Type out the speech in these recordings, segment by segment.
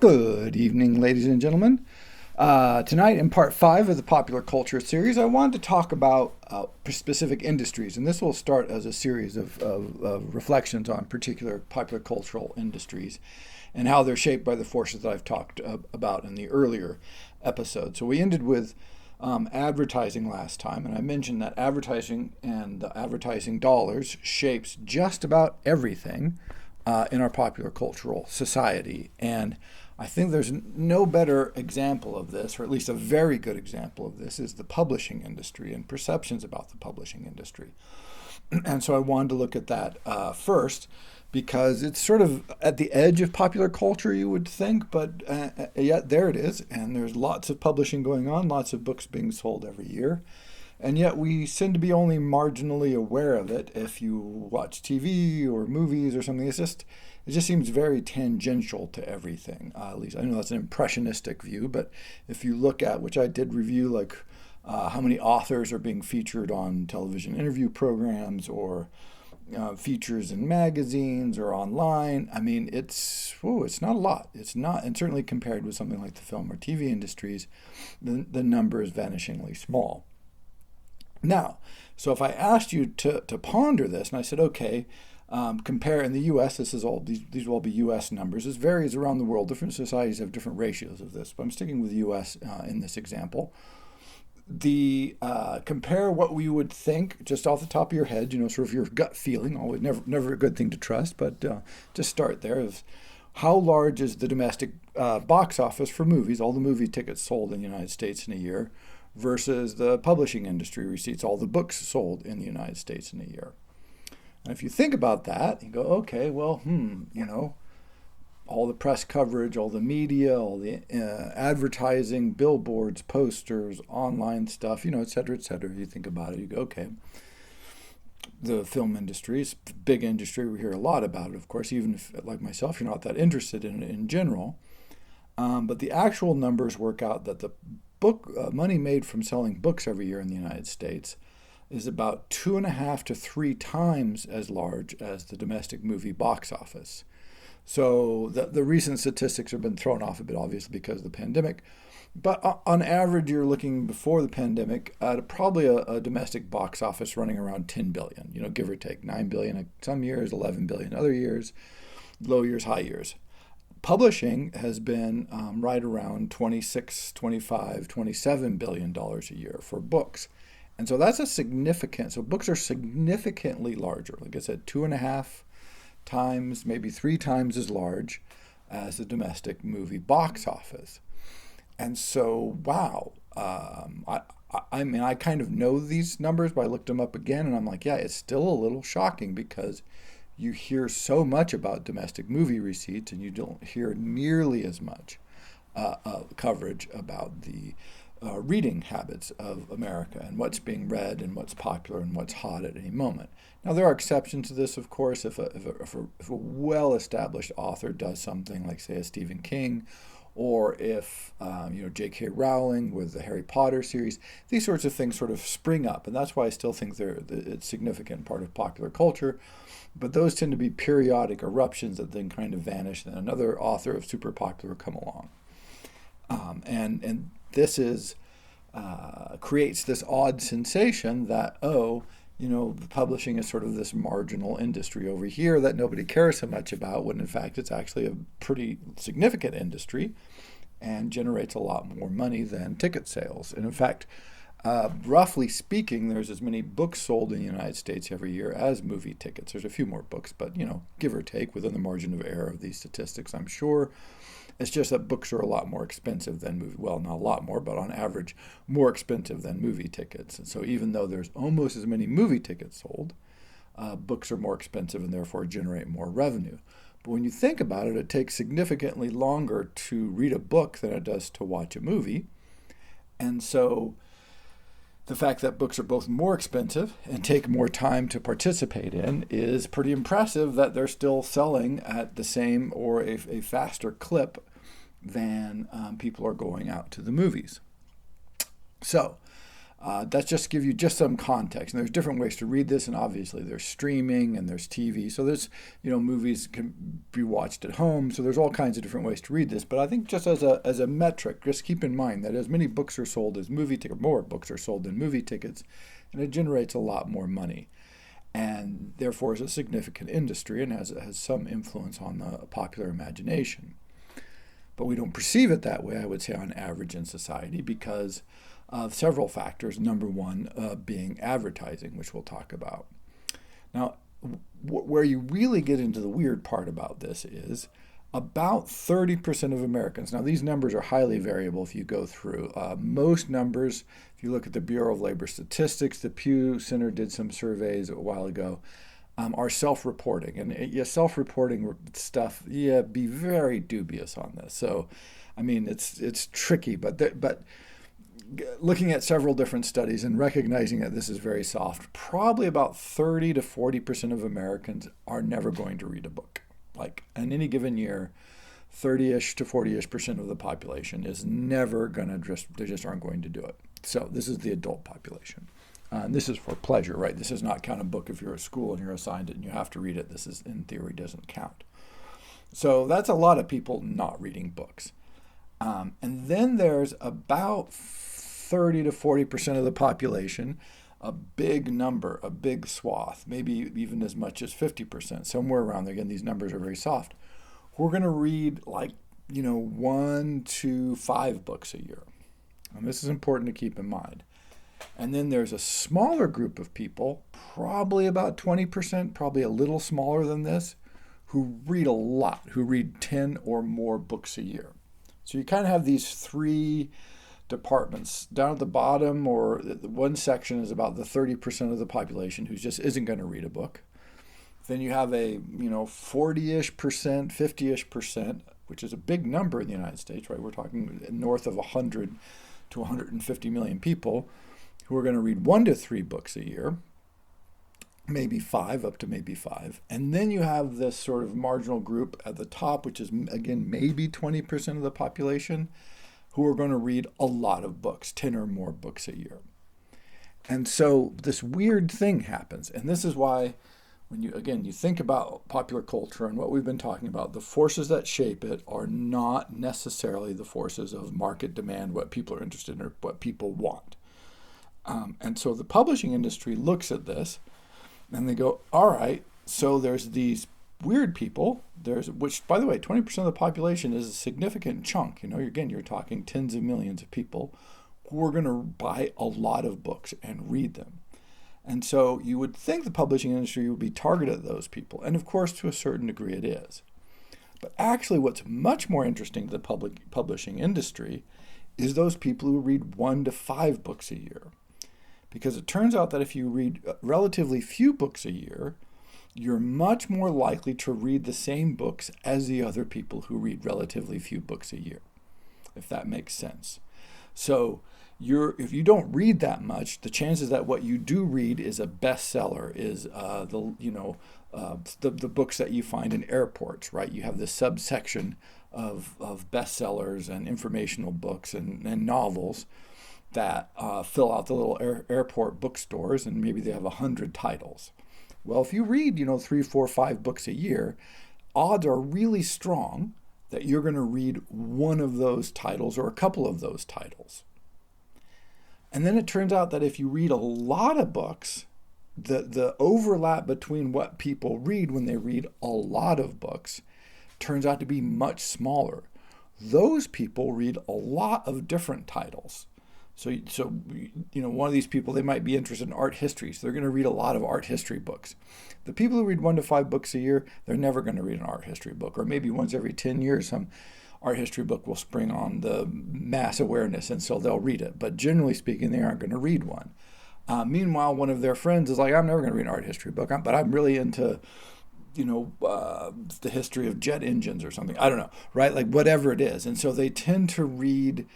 Good evening, ladies and gentlemen. Tonight, in part five of the popular culture series, I wanted to talk about specific industries, and this will start as a series of reflections on particular popular cultural industries and how they're shaped by the forces that I've talked about in the earlier episode. So we ended with advertising last time, and I mentioned that advertising and the advertising dollars shapes just about everything in our popular cultural society. And I think there's no better example of this, or at least a very good example of this, is the publishing industry and perceptions about the publishing industry. And so I wanted to look at that first, because it's sort of at the edge of popular culture, you would think, but yet there it is. And there's lots of publishing going on, lots of books being sold every year. And yet we seem to be only marginally aware of it. If you watch TV or movies or something, it just seems very tangential to everything. At least I know that's an impressionistic view, but if you look at, which I did review, like how many authors are being featured on television interview programs or features in magazines or online, I mean, it's not a lot. It's not, and certainly compared with something like the film or TV industries, the number is vanishingly small. Now, so if I asked you to ponder this, and I said, okay, compare in the U.S., these will all be U.S. numbers. This varies around the world. Different societies have different ratios of this, but I'm sticking with the U.S. In this example. Compare what we would think just off the top of your head, sort of your gut feeling, always never a good thing to trust, but just start there. Is how large is the domestic box office for movies, all the movie tickets sold in the United States in a year, versus the publishing industry receipts, all the books sold in the United States in a year. And if you think about that, you go, okay, well, all the press coverage, all the media, all the advertising, billboards, posters, online stuff, et cetera, et cetera. You think about it, you go, okay. The film industry is a big industry. We hear a lot about it, of course, even if, like myself, you're not that interested in it in general. But the actual numbers work out that the money made from selling books every year in the United States is about 2.5 to 3 times as large as the domestic movie box office. So the recent statistics have been thrown off a bit, obviously, because of the pandemic. But on average, you're looking before the pandemic at probably a domestic box office running around 10 billion, give or take 9 billion some years, 11 billion other years, low years, high years. Publishing has been right around 26, 25, 27 billion dollars a year for books. And so that's so books are significantly larger. Like I said, 2.5 times, maybe 3 times as large as the domestic movie box office. And so, wow, I mean, I kind of know these numbers, but I looked them up again and I'm like, yeah, it's still a little shocking because you hear so much about domestic movie receipts and you don't hear nearly as much coverage about the reading habits of America and what's being read and what's popular and what's hot at any moment. Now, there are exceptions to this, of course. If a well-established author does something like, say, a Stephen King, or if J.K. Rowling with the Harry Potter series, these sorts of things sort of spring up, and that's why I still think it's a significant part of popular culture. But those tend to be periodic eruptions that then kind of vanish, and another author of super popular come along, and this creates this odd sensation that the publishing is sort of this marginal industry over here that nobody cares so much about, when in fact it's actually a pretty significant industry and generates a lot more money than ticket sales. And in fact, roughly speaking, there's as many books sold in the United States every year as movie tickets. There's a few more books, but give or take within the margin of error of these statistics, I'm sure. It's just that books are a lot more expensive than movie. Well, not a lot more, but on average, more expensive than movie tickets. And so even though there's almost as many movie tickets sold, books are more expensive and therefore generate more revenue. But when you think about it, it takes significantly longer to read a book than it does to watch a movie. And so the fact that books are both more expensive and take more time to participate in is pretty impressive, that they're still selling at the same or a faster clip than people are going out to the movies. So That's just to give you just some context. And there's different ways to read this, and obviously there's streaming and there's TV. So there's, movies can be watched at home. So there's all kinds of different ways to read this. But I think just as a metric, just keep in mind that as many books are sold as movie tickets, more books are sold than movie tickets, and it generates a lot more money. And therefore is a significant industry and has some influence on the popular imagination. But we don't perceive it that way, I would say, on average in society because of several factors. Number one being advertising, which we'll talk about. Now, where you really get into the weird part about this is about 30% of Americans. Now, these numbers are highly variable if you go through. Most numbers, if you look at the Bureau of Labor Statistics, the Pew Center did some surveys a while ago, are self-reporting. And self-reporting stuff, be very dubious on this. So, I mean, it's tricky, but looking at several different studies and recognizing that this is very soft, probably about 30 to 40% of Americans are never going to read a book. Like in any given year, 30-ish to 40-ish% of the population is never going to they just aren't going to do it. So this is the adult population. And this is for pleasure, right? This does not count a book if you're at school and you're assigned it and you have to read it. This is, in theory, doesn't count. So that's a lot of people not reading books. And then there's about 30 to 40% of the population, a big number, a big swath, maybe even as much as 50%, somewhere around there. Again, these numbers are very soft. We're going to read 1 to 5 books a year. And this is important to keep in mind. And then there's a smaller group of people, probably about 20%, probably a little smaller than this, who read a lot, who read 10 or more books a year. So you kind of have these three departments. Down at the bottom, or one section, is about the 30% of the population who just isn't going to read a book. Then you have a 40-ish percent, 50-ish percent, which is a big number in the United States, right? We're talking north of 100 to 150 million people who are going to read 1 to 3 books a year, maybe 5, up to maybe 5. And then you have this sort of marginal group at the top, which is, again, maybe 20% of the population, who are going to read a lot of books, 10 or more books a year. And so this weird thing happens. And this is why when you think about popular culture and what we've been talking about, the forces that shape it are not necessarily the forces of market demand, what people are interested in or what people want. And so the publishing industry looks at this and they go, all right, so there's these weird people, which, by the way, 20% of the population is a significant chunk. You're talking tens of millions of people who are going to buy a lot of books and read them. And so you would think the publishing industry would be targeted at those people. And of course, to a certain degree, it is. But actually, what's much more interesting to the publishing industry is those people who read 1 to 5 books a year. Because it turns out that if you read relatively few books a year, you're much more likely to read the same books as the other people who read relatively few books a year, if that makes sense. So if you don't read that much, the chances that what you do read is a bestseller, is the books that you find in airports, right? You have this subsection of bestsellers and informational books and novels that fill out the little airport bookstores, and maybe they have 100 titles. Well, if you read, 3, 4, 5 books a year, odds are really strong that you're going to read one of those titles or a couple of those titles. And then it turns out that if you read a lot of books, the overlap between what people read when they read a lot of books turns out to be much smaller. Those people read a lot of different titles. So one of these people, they might be interested in art history, so they're going to read a lot of art history books. The people who read 1 to 5 books a year, they're never going to read an art history book, or maybe once every 10 years, some art history book will spring on the mass awareness, and so they'll read it. But generally speaking, they aren't going to read one. Meanwhile, one of their friends is like, I'm never going to read an art history book, but I'm really into, the history of jet engines or something. I don't know, right? Like whatever it is. And so they tend to read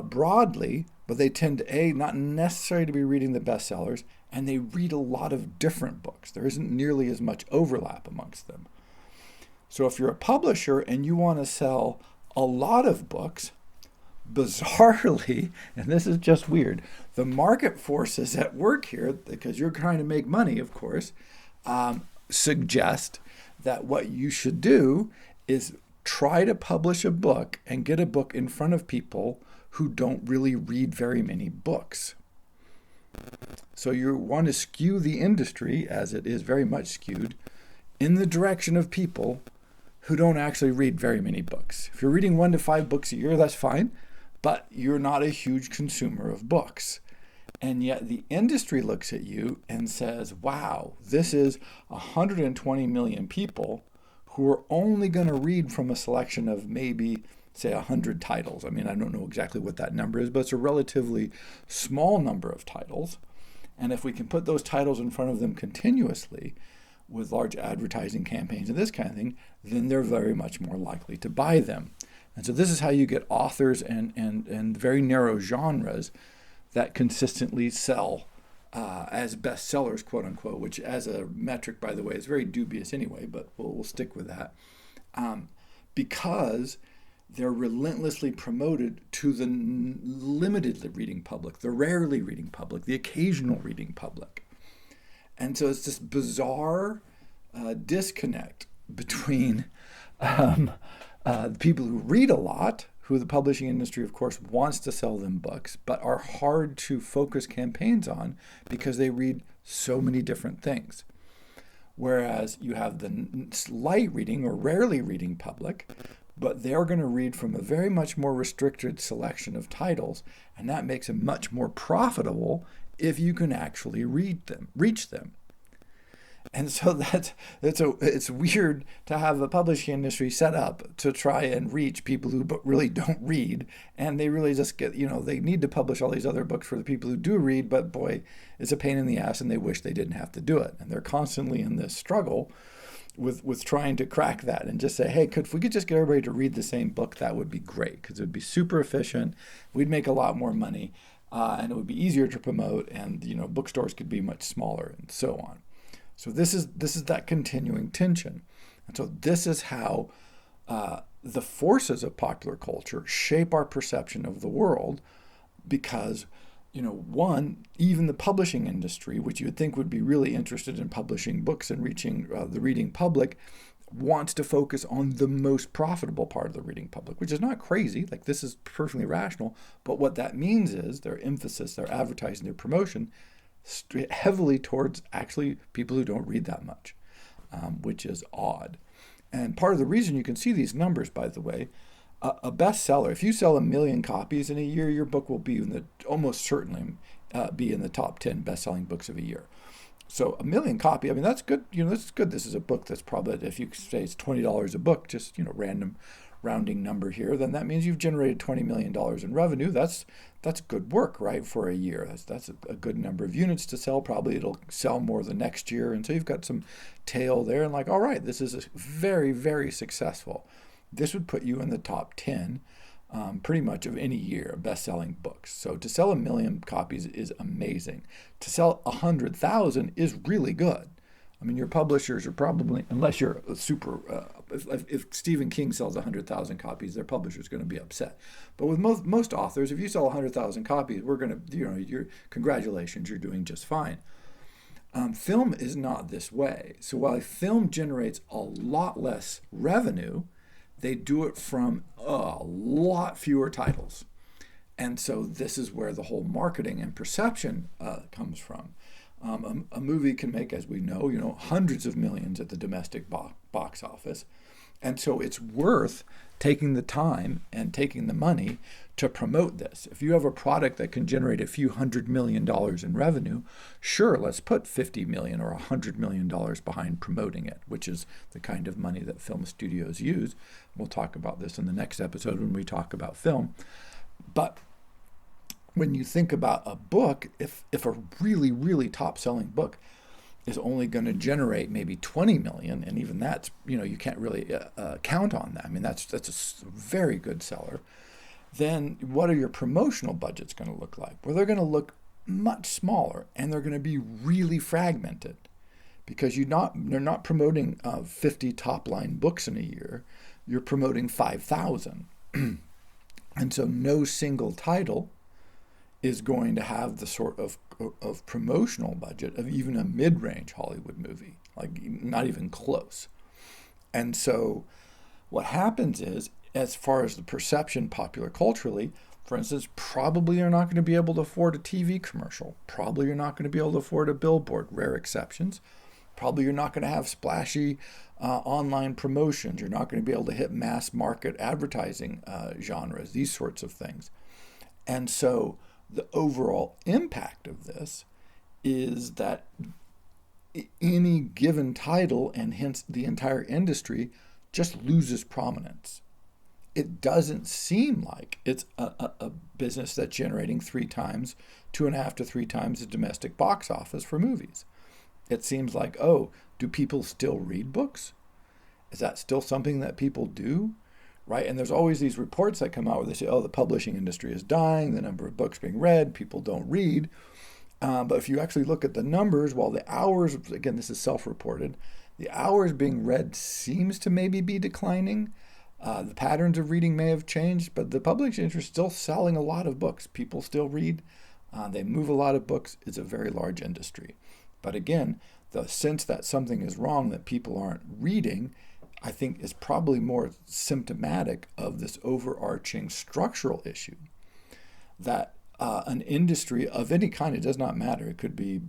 broadly, but they tend to, not necessarily to be reading the bestsellers, and they read a lot of different books. There isn't nearly as much overlap amongst them. So if you're a publisher and you want to sell a lot of books, bizarrely, and this is just weird, the market forces at work here, because you're trying to make money, of course, suggest that what you should do is try to publish a book and get a book in front of people who don't really read very many books. So you want to skew the industry, as it is very much skewed, in the direction of people who don't actually read very many books. If you're reading 1 to 5 books a year, that's fine, but you're not a huge consumer of books. And yet the industry looks at you and says, wow, this is 120 million people who are only going to read from a selection of maybe, say, 100 titles. I mean, I don't know exactly what that number is, but it's a relatively small number of titles. And if we can put those titles in front of them continuously with large advertising campaigns and this kind of thing, then they're very much more likely to buy them. And so this is how you get authors and very narrow genres that consistently sell as bestsellers, quote unquote, which as a metric, by the way, is very dubious anyway, but we'll stick with that. Because they're relentlessly promoted to the limited reading public, the rarely reading public, the occasional reading public. And so it's this bizarre disconnect between the people who read a lot, who the publishing industry, of course, wants to sell them books, but are hard to focus campaigns on because they read so many different things. Whereas you have the light reading or rarely reading public, but they're going to read from a very much more restricted selection of titles, and that makes it much more profitable if you can actually reach them. And so it's weird to have a publishing industry set up to try and reach people who really don't read, and they really just get, they need to publish all these other books for the people who do read, but boy, it's a pain in the ass, and they wish they didn't have to do it. And they're constantly in this struggle with trying to crack that and just say, hey, if we could just get everybody to read the same book, that would be great, because it would be super efficient, we'd make a lot more money, and it would be easier to promote, and bookstores could be much smaller, and so on. So this is that continuing tension. And so this is how the forces of popular culture shape our perception of the world, because, one, even the publishing industry, which you would think would be really interested in publishing books and reaching the reading public, wants to focus on the most profitable part of the reading public, which is not crazy. Like, this is perfectly rational. But what that means is their emphasis, their advertising, their promotion heavily towards actually people who don't read that much, which is odd. And part of the reason you can see these numbers, by the way, a bestseller, if you sell 1 million copies in a year, your book will be almost certainly be in the top 10 best-selling books of a year. So 1 million copy, I mean, that's good. That's good. This is a book that's probably, if you say it's $20 a book, just, random rounding number here, then that means you've generated $20 million in revenue. That's good work, right, for a year. That's a good number of units to sell. Probably it'll sell more the next year. And so you've got some tail there, and all right, this is very, very successful. This would put you in the top 10 pretty much of any year of best-selling books. So to sell 1 million copies is amazing. To sell 100,000 is really good. I mean, your publishers are probably, unless you're a super, if Stephen King sells 100,000 copies, their publisher's going to be upset. But with most authors, if you sell 100,000 copies, we're going to, congratulations, you're doing just fine. Film is not this way. So while film generates a lot less revenue, they do it from a lot fewer titles. And so this is where the whole marketing and perception comes from. A movie can make, as we know, hundreds of millions at the domestic box office. And so it's worth taking the time and taking the money to promote this. If you have a product that can generate a few $100 million in revenue, sure, let's put $50 million or $100 million behind promoting it, which is the kind of money that film studios use. We'll talk about this in the next episode when we talk about film. But when you think about a book, if a really, really top-selling book is only going to generate maybe 20 million, and even that's, you can't really count on that. I mean, that's a very good seller. Then what are your promotional budgets going to look like? Well, they're going to look much smaller, and they're going to be really fragmented, because they're not promoting 50 top-line books in a year. You're promoting 5,000. And so no single title is going to have the sort of promotional budget of even a mid-range Hollywood movie, like not even close. And so what happens is, as far as the perception popular culturally, for instance, probably you're not going to be able to afford a TV commercial. Probably you're not going to be able to afford a billboard, rare exceptions. Probably you're not going to have splashy online promotions. You're not going to be able to hit mass market advertising genres, these sorts of things. And so the overall impact of this is that any given title, and hence the entire industry, just loses prominence. It doesn't seem like it's a business that's generating 3 times, 2.5 to 3 times the domestic box office for movies. It seems like, oh, do people still read books? Is that still something that people do? Right? And there's always these reports that come out where they say, oh, the publishing industry is dying, the number of books being read, people don't read. But if you actually look at the numbers, while the hours, again, this is self-reported, the hours being read seems to maybe be declining. The patterns of reading may have changed, but the publishing industry is still selling a lot of books. People still read. They move a lot of books. It's a very large industry. But again, the sense that something is wrong, that people aren't reading, I think is probably more symptomatic of this overarching structural issue that an industry of any kind, it does not matter. It could be,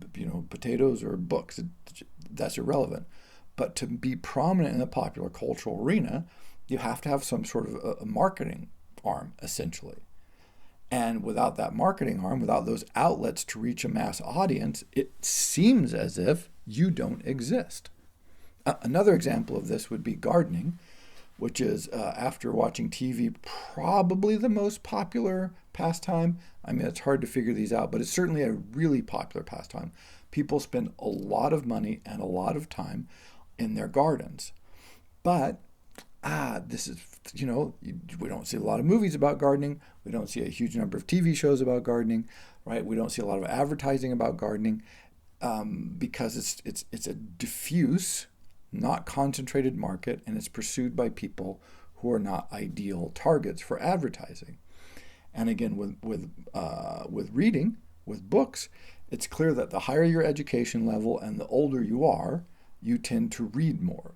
potatoes or books. That's irrelevant. But to be prominent in the popular cultural arena, you have to have some sort of a marketing arm, essentially. And without that marketing arm, without those outlets to reach a mass audience, it seems as if you don't exist. Another example of this would be gardening, which is, after watching TV, probably the most popular pastime. I mean, it's hard to figure these out, but it's certainly a really popular pastime. People spend a lot of money and a lot of time in their gardens. But, this is, we don't see a lot of movies about gardening. We don't see a huge number of TV shows about gardening, right? We don't see a lot of advertising about gardening because it's a diffuse, not concentrated market, and it's pursued by people who are not ideal targets for advertising. And again, with reading, with books, it's clear that the higher your education level and the older you are, you tend to read more.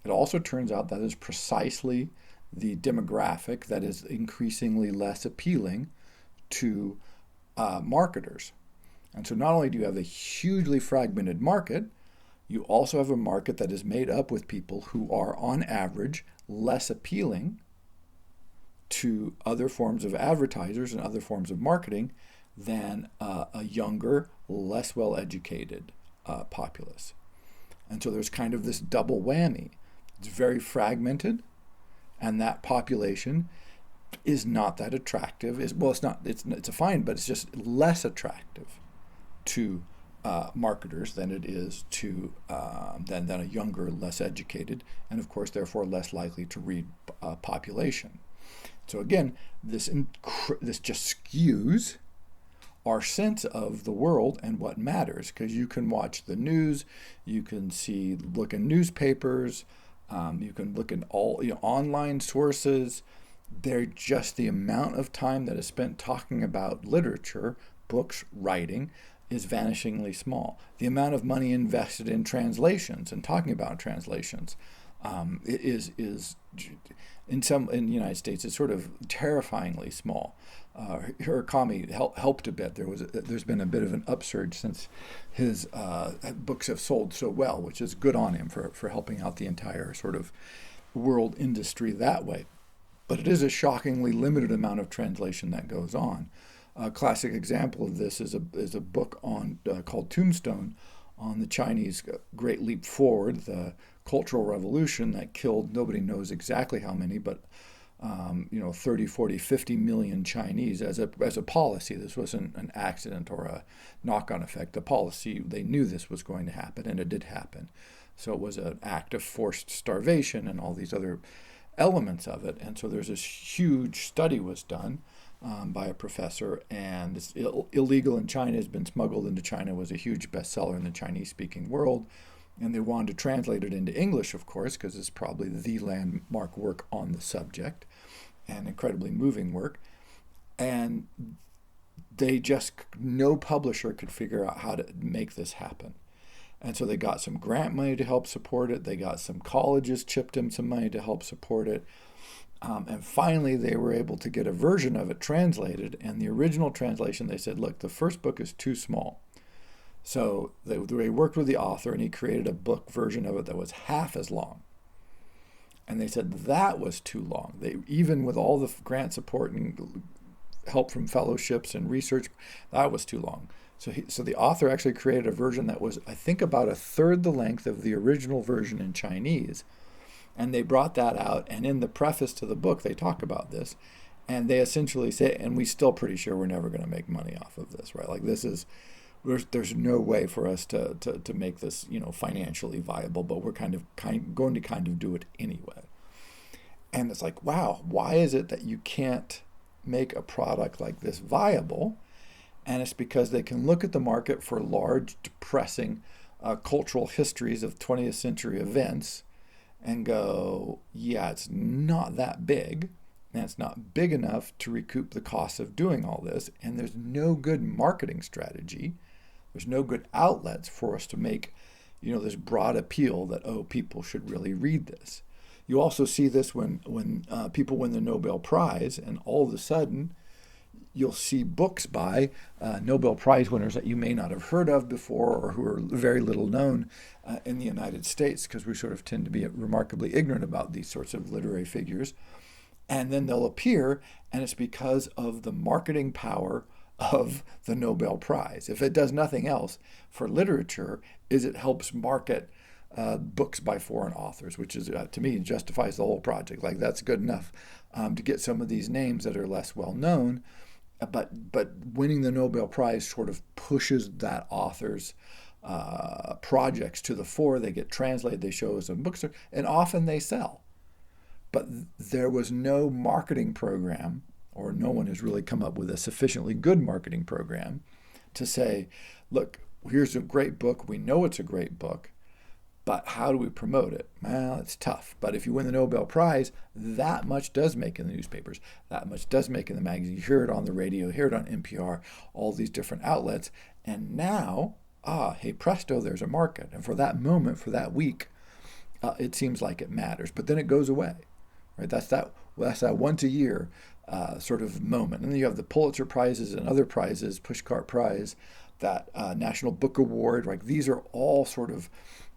It also turns out that is precisely the demographic that is increasingly less appealing to marketers. And so not only do you have a hugely fragmented market, you also have a market that is made up with people who are, on average, less appealing to other forms of advertisers and other forms of marketing than a younger, less well-educated populace. And so there's kind of this double whammy. It's very fragmented, and that population is not that attractive. It's a fine, but it's just less attractive to marketers than it is to than a younger, less educated, and of course, therefore, less likely to read population. So again, this just skews our sense of the world and what matters, because you can watch the news, you can look in newspapers, you can look in all online sources. They're just the amount of time that is spent talking about literature, books, writing, is vanishingly small. The amount of money invested in translations and talking about translations is in the United States, it's sort of terrifyingly small. Hirakami helped a bit. There's been a bit of an upsurge since his books have sold so well, which is good on him for helping out the entire sort of world industry that way. But it is a shockingly limited amount of translation that goes on. A classic example of this is a book called Tombstone, on the Chinese Great Leap Forward, the Cultural Revolution that killed, nobody knows exactly how many, but 30, 40, 50 million Chinese as a policy. This wasn't an accident or a knock-on effect. The policy, they knew this was going to happen, and it did happen. So it was an act of forced starvation and all these other elements of it. And so there's this huge study was done by a professor, and it's illegal in China, has been smuggled into China, was a huge bestseller in the Chinese-speaking world. And they wanted to translate it into English, of course, because it's probably the landmark work on the subject. and incredibly moving work. And no publisher could figure out how to make this happen. And so they got some grant money to help support it. They got some colleges chipped in some money to help support it. And finally, they were able to get a version of it translated. And the original translation, they said, look, the first book is too small. So they worked with the author, and he created a book version of it that was half as long. And they said that was too long. Even with all the grant support and help from fellowships and research, that was too long. So the author actually created a version that was, I think, about a third the length of the original version in Chinese. And they brought that out, and in the preface to the book, they talk about this. And they essentially say, and we're still pretty sure we're never going to make money off of this, right? Like there's no way for us to make this, financially viable, but we're going to do it anyway. And it's like, wow, why is it that you can't make a product like this viable? And it's because they can look at the market for large, depressing cultural histories of 20th century events and go, yeah, it's not that big, and it's not big enough to recoup the cost of doing all this, and there's no good marketing strategy. There's no good outlets for us to make, this broad appeal that, people should really read this. You also see this when people win the Nobel Prize, and all of a sudden, you'll see books by Nobel Prize winners that you may not have heard of before, or who are very little known in the United States, because we sort of tend to be remarkably ignorant about these sorts of literary figures. And then they'll appear, and it's because of the marketing power of the Nobel Prize. If it does nothing else for literature, it helps market books by foreign authors, which is, to me, justifies the whole project. Like, that's good enough to get some of these names that are less well known. But winning the Nobel Prize sort of pushes that author's projects to the fore. They get translated, they show us in books, and often they sell. But there was no marketing program, or no one has really come up with a sufficiently good marketing program to say, look, here's a great book. We know it's a great book, but how do we promote it? Well, it's tough. But if you win the Nobel Prize, that much does make in the newspapers. That much does make in the magazine. You hear it on the radio, hear it on NPR, all these different outlets. And now, hey presto, there's a market. And for that moment, for that week, it seems like it matters. But then it goes away, right? That's that once a year sort of moment. And then you have the Pulitzer Prizes and other prizes, Pushcart Prize, that National Book Award. Like, these are all sort of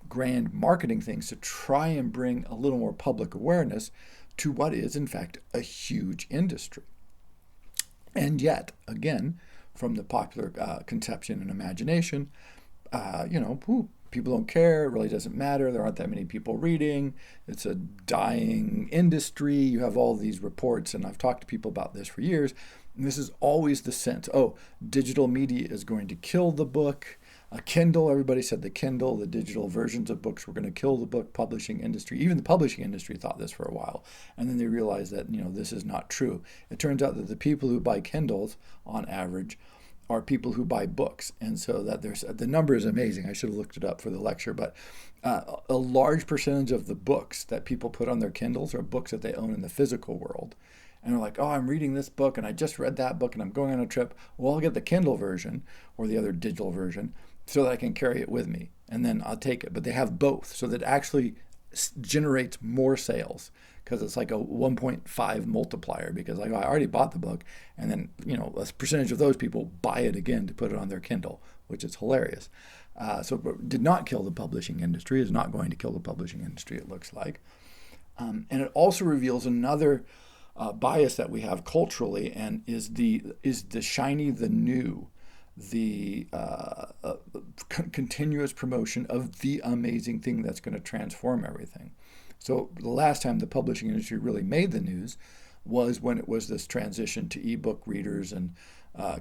grand marketing things to try and bring a little more public awareness to what is, in fact, a huge industry. And yet, again, from the popular conception and imagination, people don't care. It really doesn't matter. There aren't that many people reading. It's a dying industry. You have all these reports, and I've talked to people about this for years. And this is always the sense, digital media is going to kill the book. Kindle, everybody said the Kindle, the digital versions of books were going to kill the book publishing industry. Even the publishing industry thought this for a while. And then they realized that, this is not true. It turns out that the people who buy Kindles, on average, are people who buy books. And so that the number is amazing. I should have looked it up for the lecture, but a large percentage of the books that people put on their Kindles are books that they own in the physical world. And they're like, I'm reading this book, and I just read that book, and I'm going on a trip. Well, I'll get the Kindle version or the other digital version so that I can carry it with me, and then I'll take it. But they have both, so that actually generates more sales, because it's like a 1.5 multiplier, because I already bought the book, and then a percentage of those people buy it again to put it on their Kindle, which is hilarious. So it did not kill the publishing industry, is not going to kill the publishing industry, it looks like. And it also reveals another bias that we have culturally, and is the shiny, the new, the continuous promotion of the amazing thing that's going to transform everything. So the last time the publishing industry really made the news was when it was this transition to ebook readers and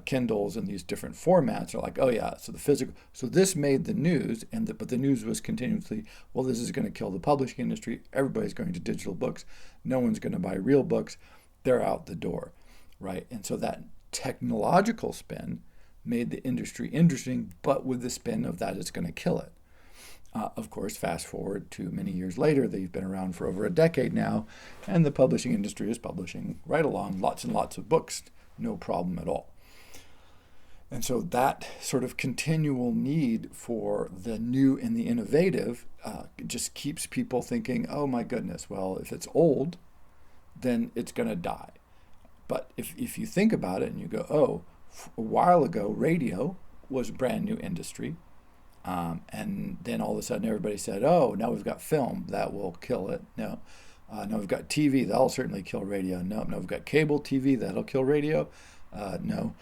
Kindles and these different formats. Are like, so the physical. So this made the news, but the news was continuously, this is going to kill the publishing industry. Everybody's going to digital books. No one's going to buy real books. They're out the door, right? And so that technological spin made the industry interesting, but with the spin of that it's going to kill it. Of course, fast forward to many years later, they've been around for over a decade now, and the publishing industry is publishing right along lots and lots of books, no problem at all. And so that sort of continual need for the new and the innovative just keeps people thinking, oh my goodness, well, if it's old, then it's going to die. But if you think about it and you go, oh, a while ago, radio was a brand new industry. And then all of a sudden everybody said, oh, now we've got film, that will kill it. No. Now we've got TV, that'll certainly kill radio. No. Now we've got cable TV, that'll kill radio. No.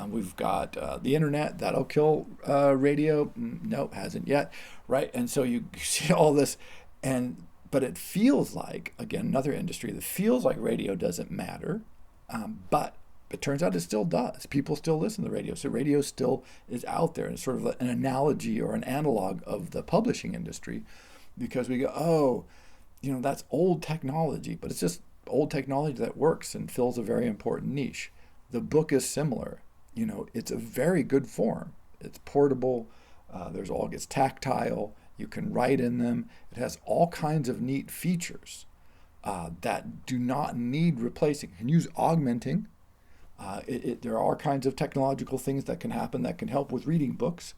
We've got the internet, that'll kill radio. No, hasn't yet. Right? And so you see all this, but it feels like, again, another industry that feels like radio doesn't matter, but it turns out it still does. People still listen to the radio. So radio still is out there. And it's sort of an analogy or an analog of the publishing industry, because we go, oh, that's old technology, but it's just old technology that works and fills a very important niche. The book is similar. It's a very good form. It's portable. It's tactile. You can write in them. It has all kinds of neat features that do not need replacing. You can use augmenting. There are all kinds of technological things that can happen that can help with reading books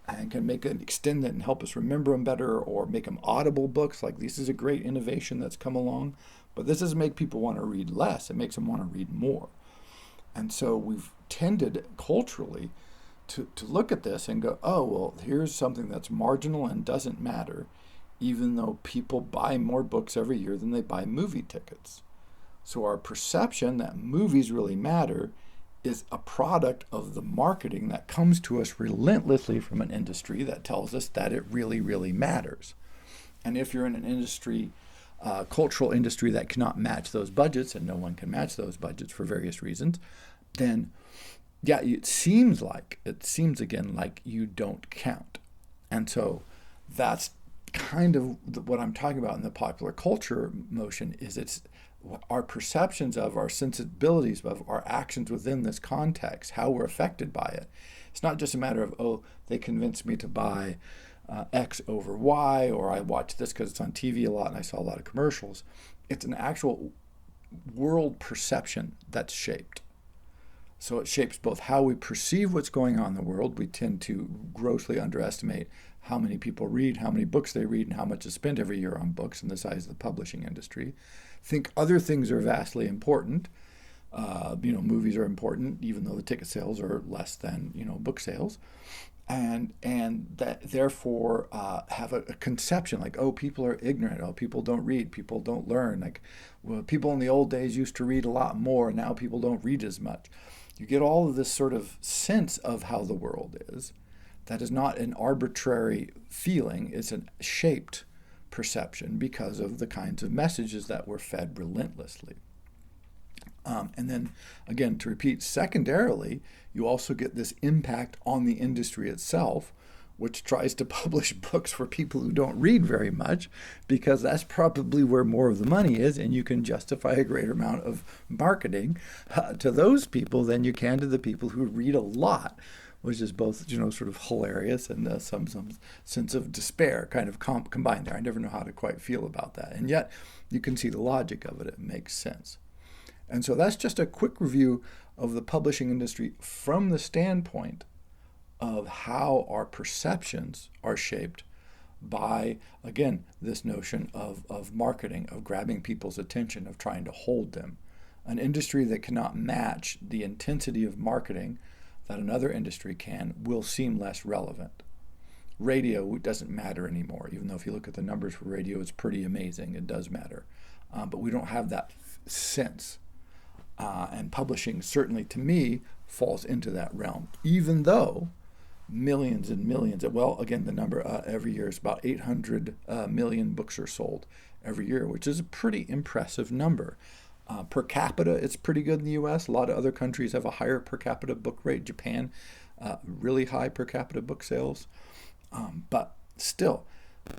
and can extend it and help us remember them better, or make them audible books. Like, this is a great innovation that's come along. But this doesn't make people want to read less. It makes them want to read more. And so we've tended culturally to look at this and go, oh, well, here's something that's marginal and doesn't matter, even though people buy more books every year than they buy movie tickets. So our perception that movies really matter is a product of the marketing that comes to us relentlessly from an industry that tells us that it really, really matters. And if you're in an industry, cultural industry that cannot match those budgets, and no one can match those budgets for various reasons, then yeah, it seems again like you don't count. And so that's kind of what I'm talking about in the popular culture motion. Is it's our perceptions of our sensibilities of our actions within this context, how we're affected by it. It's not just a matter of, oh, they convinced me to buy X over Y, or I watch this because it's on TV a lot and I saw a lot of commercials. It's an actual world perception that's shaped. So it shapes both how we perceive what's going on in the world. We tend to grossly underestimate how many people read, how many books they read, and how much is spent every year on books, and the size of the publishing industry. Think other things are vastly important. Movies are important, even though the ticket sales are less than, book sales. And that therefore have a conception like, oh, people are ignorant, oh, people don't read, people don't learn. Like, well, people in the old days used to read a lot more, and now people don't read as much. You get all of this sort of sense of how the world is. That is not an arbitrary feeling, it's a shaped perception because of the kinds of messages that were fed relentlessly. And then, again, to repeat, secondarily, you also get this impact on the industry itself, which tries to publish books for people who don't read very much, because that's probably where more of the money is, and you can justify a greater amount of marketing to those people than you can to the people who read a lot, which is both, sort of hilarious and some sense of despair kind of combined there. I never know how to quite feel about that. And yet, you can see the logic of it. It makes sense. And so that's just a quick review of the publishing industry from the standpoint of how our perceptions are shaped by, again, this notion of marketing, of grabbing people's attention, of trying to hold them. An industry that cannot match the intensity of marketing that another industry can will seem less relevant. Radio doesn't matter anymore, even though if you look at the numbers for radio, it's pretty amazing. It does matter. But we don't have that sense. And publishing, certainly to me, falls into that realm, even though millions and millions, well, again, the number every year is about 800 million books are sold every year, which is a pretty impressive number. Per capita, it's pretty good in the U.S. A lot of other countries have a higher per capita book rate. Japan, really high per capita book sales. But still,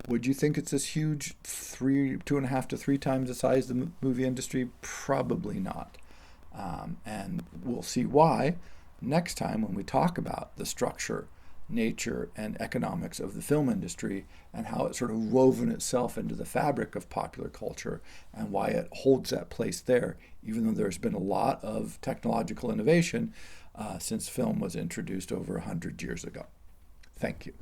would you think it's this huge 2.5 to 3 times the size of the movie industry? Probably not. And we'll see why next time when we talk about the structure nature and economics of the film industry and how it's sort of woven itself into the fabric of popular culture and why it holds that place there, even though there's been a lot of technological innovation since film was introduced over 100 years ago. Thank you.